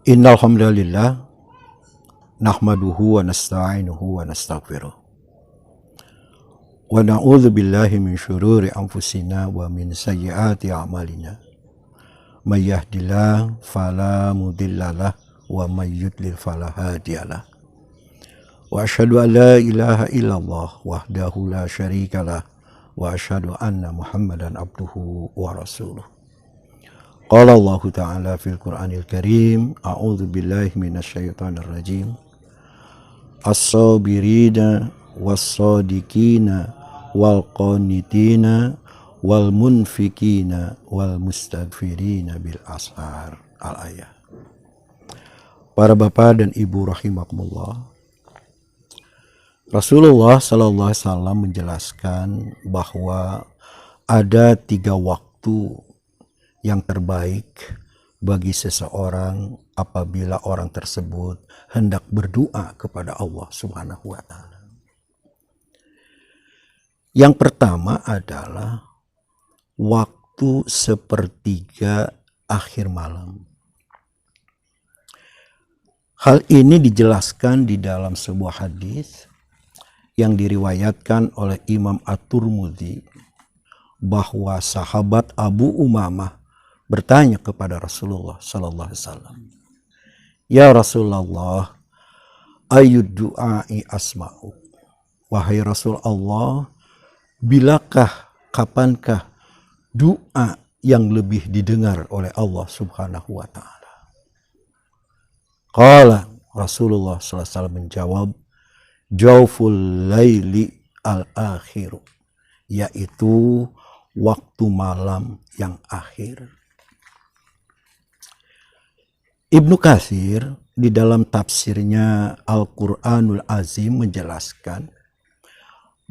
Innal hamdalillah nahmaduhu wa nasta'inuhu wa nastaghfiruh wa na'udzu billahi min syururi anfusina wa min sayyiati a'malina. May yahdihillahu fala mudhillalah wa may yudlil fala hadiyalah. Wa asyhadu an la ilaha illallah wahdahu la syarikalah wa asyhadu anna Muhammadan abduhu wa rasuluh. Qala Allah Ta'ala fil Qur'anil Karim, a'udzu billahi minasyaitonir rajim. As-sabirina was-sadiqina wal qanitina wal munfikina wal mustaghfirina bil ashar. Al-ayah. Para bapak dan ibu rahimakumullah, Rasulullah sallallahu alaihi wasallam menjelaskan bahwa ada 3 waktu yang terbaik bagi seseorang apabila orang tersebut hendak berdoa kepada Allah Subhanahu wa taala. Yang pertama adalah waktu sepertiga akhir malam. Hal ini dijelaskan di dalam sebuah hadis yang diriwayatkan oleh Imam At-Tirmidzi bahwa sahabat Abu Umamah bertanya kepada Rasulullah sallallahu alaihi wasallam, "Ya Rasulullah, ayyud du'ai asma'u?" Wahai Rasulullah, bilakah, kapankah doa yang lebih didengar oleh Allah Subhanahu wa taala? Qala, Rasulullah sallallahu alaihi wasallam menjawab, "Jauful laili al-akhiru," yaitu waktu malam yang akhir. Ibnu Katsir di dalam tafsirnya Al-Qur'anul Azim menjelaskan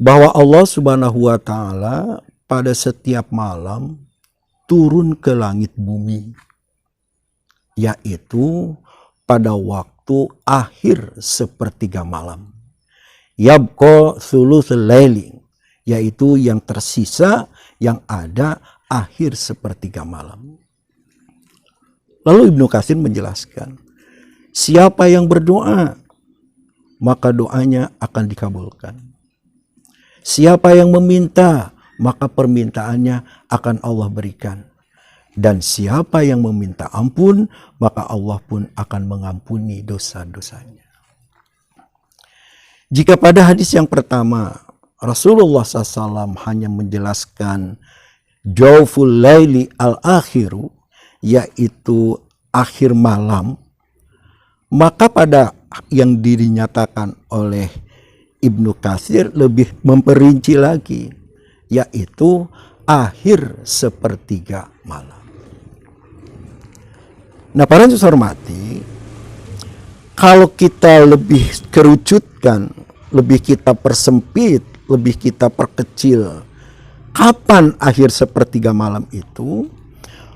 bahwa Allah Subhanahu wa taala pada setiap malam turun ke langit bumi, yaitu pada waktu akhir sepertiga malam. Yabqa thuluthul laili, yaitu yang tersisa yang ada akhir sepertiga malam. Lalu Ibnu Katsir menjelaskan, siapa yang berdoa, maka doanya akan dikabulkan. Siapa yang meminta, maka permintaannya akan Allah berikan. Dan siapa yang meminta ampun, maka Allah pun akan mengampuni dosa-dosanya. Jika pada hadis yang pertama, Rasulullah SAW hanya menjelaskan Jauful laili al-akhiru, yaitu akhir malam, maka pada yang dinyatakan oleh Ibnu Katsir lebih memperinci lagi, yaitu akhir sepertiga malam. Nah, para yang saya hormati, kalau kita lebih kerucutkan, lebih kita persempit, lebih kita perkecil, kapan akhir sepertiga malam itu?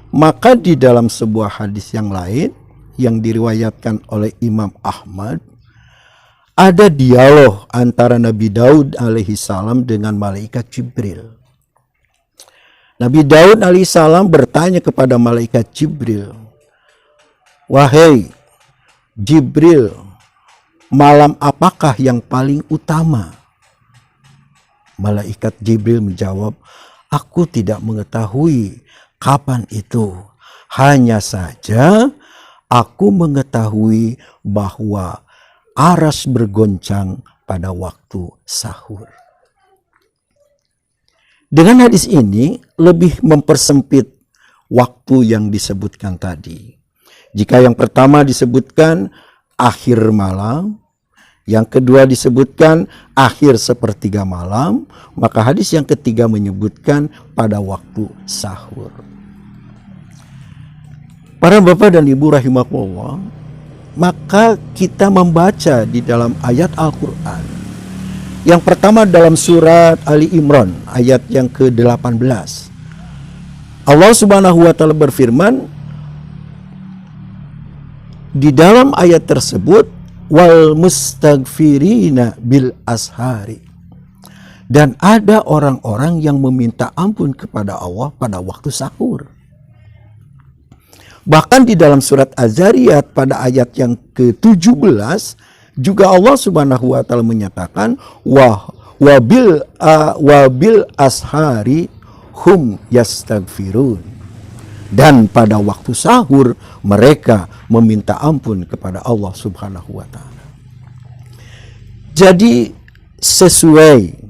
Maka di dalam sebuah hadis yang lain yang diriwayatkan oleh Imam Ahmad, ada dialog antara Nabi Daud alaihi salam dengan malaikat Jibril. Nabi Daud alaihi salam bertanya kepada malaikat Jibril, "Wahai Jibril, malam apakah yang paling utama?" Malaikat Jibril menjawab, "Aku tidak mengetahui kapan itu. Hanya saja aku mengetahui bahwa aras bergoncang pada waktu sahur." Dengan hadis ini lebih mempersempit waktu yang disebutkan tadi. Jika yang pertama disebutkan akhir malam, yang kedua disebutkan akhir sepertiga malam, maka hadis yang ketiga menyebutkan pada waktu sahur. Para bapak dan ibu rahimakumullah, maka kita membaca di dalam ayat Al-Quran. Yang pertama dalam surat Ali Imran ayat yang ke-18. Allah Subhanahu wa taala berfirman di dalam ayat tersebut, wal mustaghfirina bil ashari. Dan ada orang-orang yang meminta ampun kepada Allah pada waktu sahur. Bahkan di dalam surat Az-Zariyat pada ayat yang ke-17 juga Allah Subhanahu wa taala menyatakan wabil ashari hum yastaghfirun. Dan pada waktu sahur mereka meminta ampun kepada Allah Subhanahu wa taala. Jadi sesuai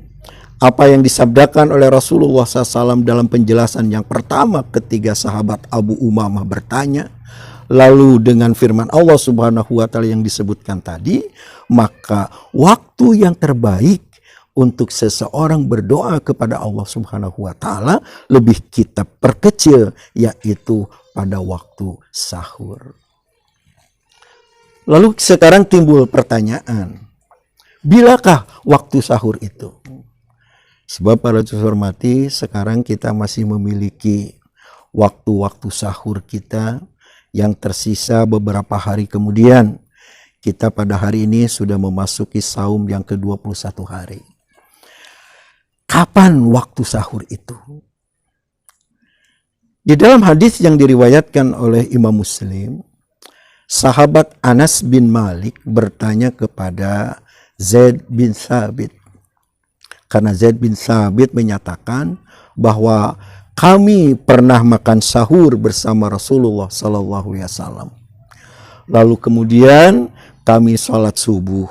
apa yang disabdakan oleh Rasulullah SAW dalam penjelasan yang pertama ketika sahabat Abu Umamah bertanya, lalu dengan firman Allah Subhanahu wa taala yang disebutkan tadi, maka waktu yang terbaik untuk seseorang berdoa kepada Allah Subhanahu wa taala lebih kita perkecil, yaitu pada waktu sahur. Lalu sekarang timbul pertanyaan, bilakah waktu sahur itu? Sebab para hormati, sekarang kita masih memiliki waktu-waktu sahur kita yang tersisa beberapa hari kemudian. Kita pada hari ini sudah memasuki saum yang ke-21 hari. Kapan waktu sahur itu? Di dalam hadis yang diriwayatkan oleh Imam Muslim, sahabat Anas bin Malik bertanya kepada Zaid bin Thabit. Karena Zaid bin Thabit menyatakan bahwa kami pernah makan sahur bersama Rasulullah SAW. Lalu kemudian kami sholat subuh.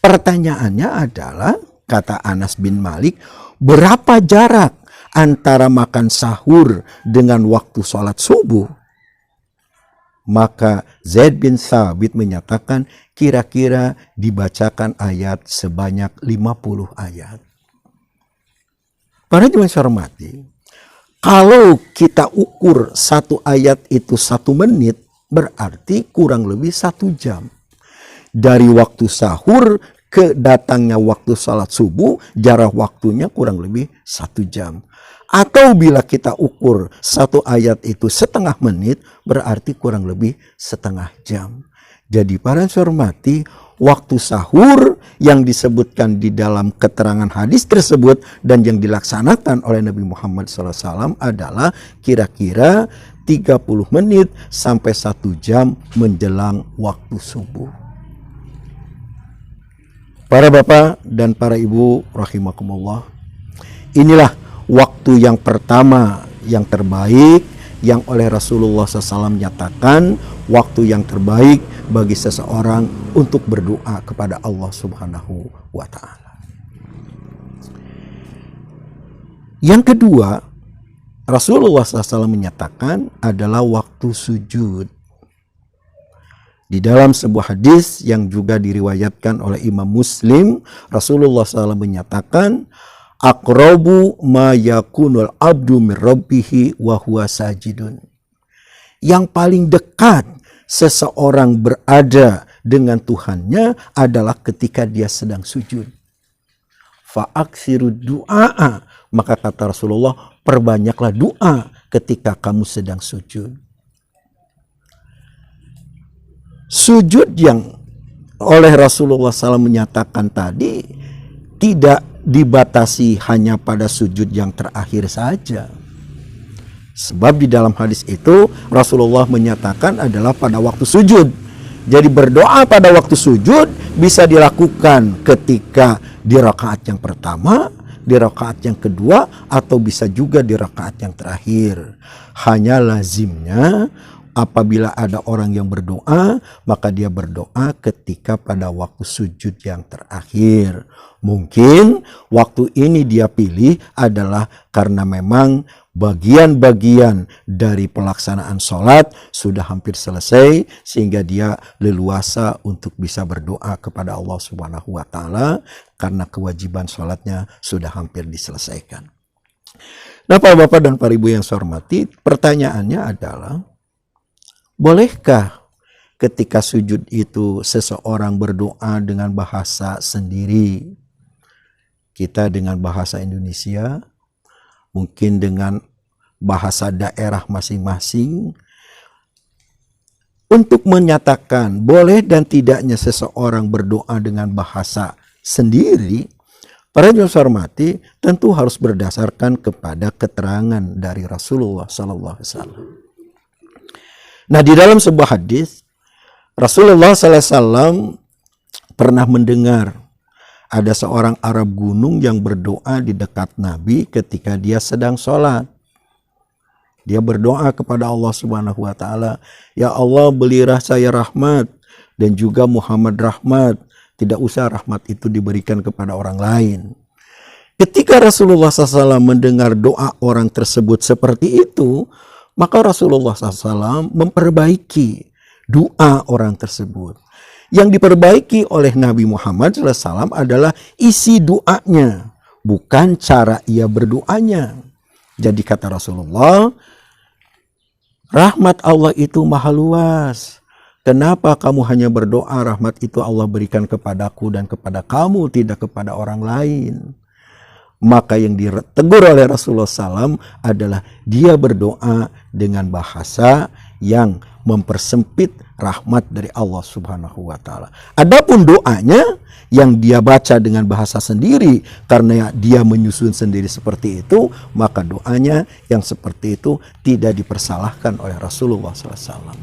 Pertanyaannya adalah, kata Anas bin Malik, berapa jarak antara makan sahur dengan waktu sholat subuh? Maka Zaid bin Thabit menyatakan kira-kira dibacakan ayat sebanyak 50 ayat. Para jemaah hormati, kalau kita ukur satu ayat itu 1 menit, berarti kurang lebih 1 jam. Dari waktu sahur ke datangnya waktu salat subuh, jarak waktunya kurang lebih 1 jam. Atau bila kita ukur satu ayat itu setengah menit, berarti kurang lebih setengah jam. Jadi para hormati, waktu sahur yang disebutkan di dalam keterangan hadis tersebut dan yang dilaksanakan oleh Nabi Muhammad SAW adalah kira-kira 30 menit sampai 1 jam menjelang waktu subuh. Para bapak dan para ibu rahimakumullah, inilah waktu yang pertama yang terbaik yang oleh Rasulullah SAW nyatakan waktu yang terbaik bagi seseorang untuk berdoa kepada Allah Subhanahu wa taala. Yang kedua, Rasulullah SAW menyatakan adalah waktu sujud. Di dalam sebuah hadis yang juga diriwayatkan oleh Imam Muslim, Rasulullah SAW menyatakan, aqrabu ma yakunul abdu min rabbihi wa huwa sajidun. Yang paling dekat seseorang berada dengan Tuhannya adalah ketika dia sedang sujud. Fa'aksiru du'a, maka kata Rasulullah, perbanyaklah doa ketika kamu sedang sujud. Sujud yang oleh Rasulullah SAW menyatakan tadi tidak dibatasi hanya pada sujud yang terakhir saja. Sebab di dalam hadis itu Rasulullah menyatakan adalah pada waktu sujud. Jadi berdoa pada waktu sujud bisa dilakukan ketika di rakaat yang pertama, di rakaat yang kedua, atau bisa juga di rakaat yang terakhir. Hanya lazimnya apabila ada orang yang berdoa, maka dia berdoa ketika pada waktu sujud yang terakhir. Mungkin waktu ini dia pilih adalah karena memang bagian-bagian dari pelaksanaan sholat sudah hampir selesai, sehingga dia leluasa untuk bisa berdoa kepada Allah Subhanahu wa taala karena kewajiban sholatnya sudah hampir diselesaikan. Nah, Pak Bapak dan Pak Ibu yang saya hormati, pertanyaannya adalah, bolehkah ketika sujud itu seseorang berdoa dengan bahasa sendiri? Kita dengan bahasa Indonesia, mungkin dengan bahasa daerah masing-masing, untuk menyatakan boleh dan tidaknya seseorang berdoa dengan bahasa sendiri. Para jemaah hormati, tentu harus berdasarkan kepada keterangan dari Rasulullah SAW. Nah, di dalam sebuah hadis Rasulullah SAW pernah mendengar ada seorang Arab gunung yang berdoa di dekat Nabi ketika dia sedang sholat. Dia berdoa kepada Allah Subhanahu wa taala, "Ya Allah, berilah saya rahmat dan juga Muhammad rahmat. Tidak usah rahmat itu diberikan kepada orang lain." Ketika Rasulullah SAW mendengar doa orang tersebut seperti itu, maka Rasulullah SAW memperbaiki doa orang tersebut. Yang diperbaiki oleh Nabi Muhammad SAW adalah isi doanya, bukan cara ia berdoanya. Jadi kata Rasulullah, rahmat Allah itu maha luas. Kenapa kamu hanya berdoa rahmat itu Allah berikan kepadaku dan kepada kamu, tidak kepada orang lain? Maka yang ditegur oleh Rasulullah SAW adalah dia berdoa dengan bahasa yang mempersempit rahmat dari Allah Subhanahu wa taala. Adapun doanya yang dia baca dengan bahasa sendiri karena dia menyusun sendiri seperti itu, maka doanya yang seperti itu tidak dipersalahkan oleh Rasulullah SAW.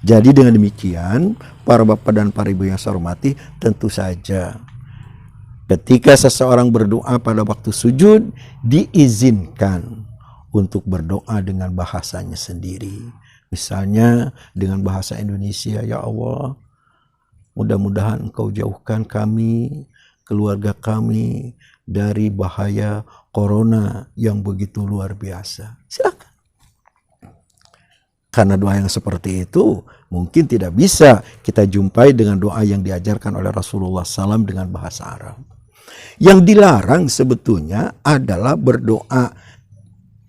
Jadi dengan demikian, para bapak dan para ibu yang saya hormati, tentu saja ketika seseorang berdoa pada waktu sujud, diizinkan untuk berdoa dengan bahasanya sendiri. Misalnya dengan bahasa Indonesia, "Ya Allah, mudah-mudahan Engkau jauhkan kami, keluarga kami dari bahaya corona yang begitu luar biasa." Silakan. Karena doa yang seperti itu mungkin tidak bisa kita jumpai dengan doa yang diajarkan oleh Rasulullah SAW dengan bahasa Arab. Yang dilarang sebetulnya adalah berdoa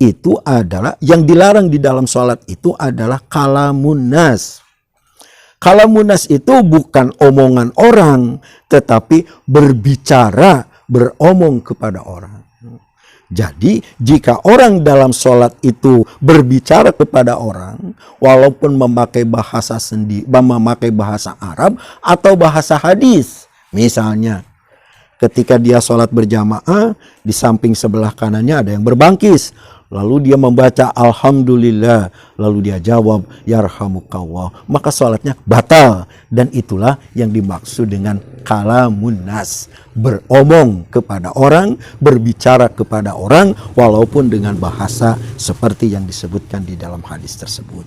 itu adalah, yang dilarang di dalam sholat itu adalah kalamun nas. Kalamun nas itu bukan omongan orang, tetapi berbicara, beromong kepada orang. Jadi jika orang dalam sholat itu berbicara kepada orang, walaupun memakai bahasa sendiri, memakai bahasa Arab atau bahasa hadis, misalnya ketika dia sholat berjamaah, di samping sebelah kanannya ada yang berbangkis. Lalu dia membaca Alhamdulillah. Lalu dia jawab Yarhamukallah. Maka sholatnya batal. Dan itulah yang dimaksud dengan kalamun nas. Beromong kepada orang, berbicara kepada orang, walaupun dengan bahasa seperti yang disebutkan di dalam hadis tersebut.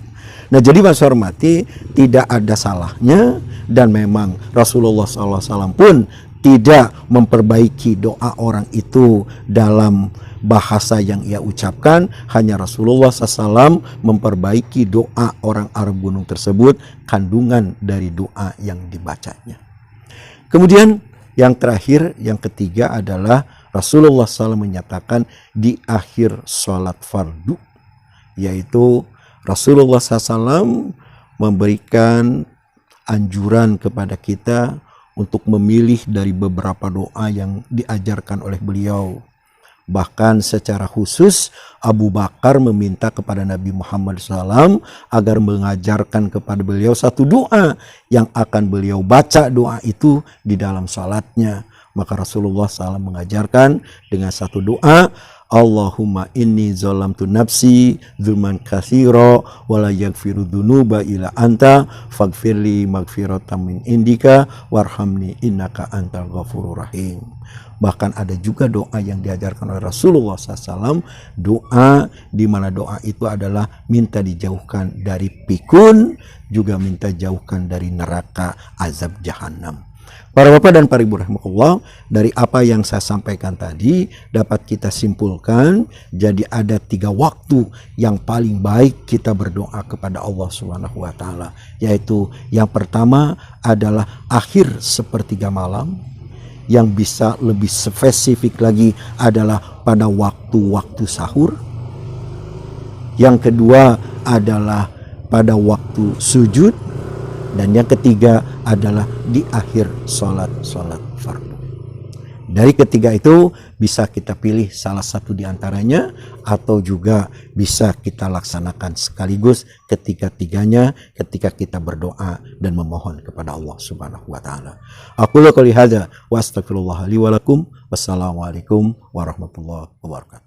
Nah, jadi Mas hormati, tidak ada salahnya. Dan memang Rasulullah SAW pun tidak memperbaiki doa orang itu dalam bahasa yang ia ucapkan. Hanya Rasulullah SAW memperbaiki doa orang Arab gunung tersebut, kandungan dari doa yang dibacanya. Kemudian yang terakhir, yang ketiga adalah Rasulullah SAW menyatakan di akhir sholat fardu, yaitu Rasulullah SAW memberikan anjuran kepada kita untuk memilih dari beberapa doa yang diajarkan oleh beliau. Bahkan secara khusus Abu Bakar meminta kepada Nabi Muhammad SAW agar mengajarkan kepada beliau satu doa yang akan beliau baca doa itu di dalam salatnya. Maka Rasulullah SAW mengajarkan dengan satu doa, Allahumma inni zalamtu nafsi zulman katsira wa la yaghfiru dzunuba illa anta faghfirli maghfiratan min indika warhamni innaka antal ghafurur rahim. Bahkan ada juga doa yang diajarkan oleh Rasulullah SAW, doa di mana doa itu adalah minta dijauhkan dari pikun, juga minta jauhkan dari neraka azab jahanam. Para bapak dan para ibu rahimakumullah, dari apa yang saya sampaikan tadi dapat kita simpulkan, jadi ada 3 waktu yang paling baik kita berdoa kepada Allah Subhanahu wa taala, yaitu yang pertama adalah akhir sepertiga malam, yang bisa lebih spesifik lagi adalah pada waktu-waktu sahur. Yang kedua adalah pada waktu sujud. Dan yang ketiga adalah di akhir sholat fardu. Dari ketiga itu bisa kita pilih salah satu di antaranya, atau juga bisa kita laksanakan sekaligus ketiga-tiganya ketika kita berdoa dan memohon kepada Allah Subhanahu wa taala. Aqulu qouli hadza wa astaghfirullah li wa lakum. Wassalamualaikum warahmatullahi wabarakatuh.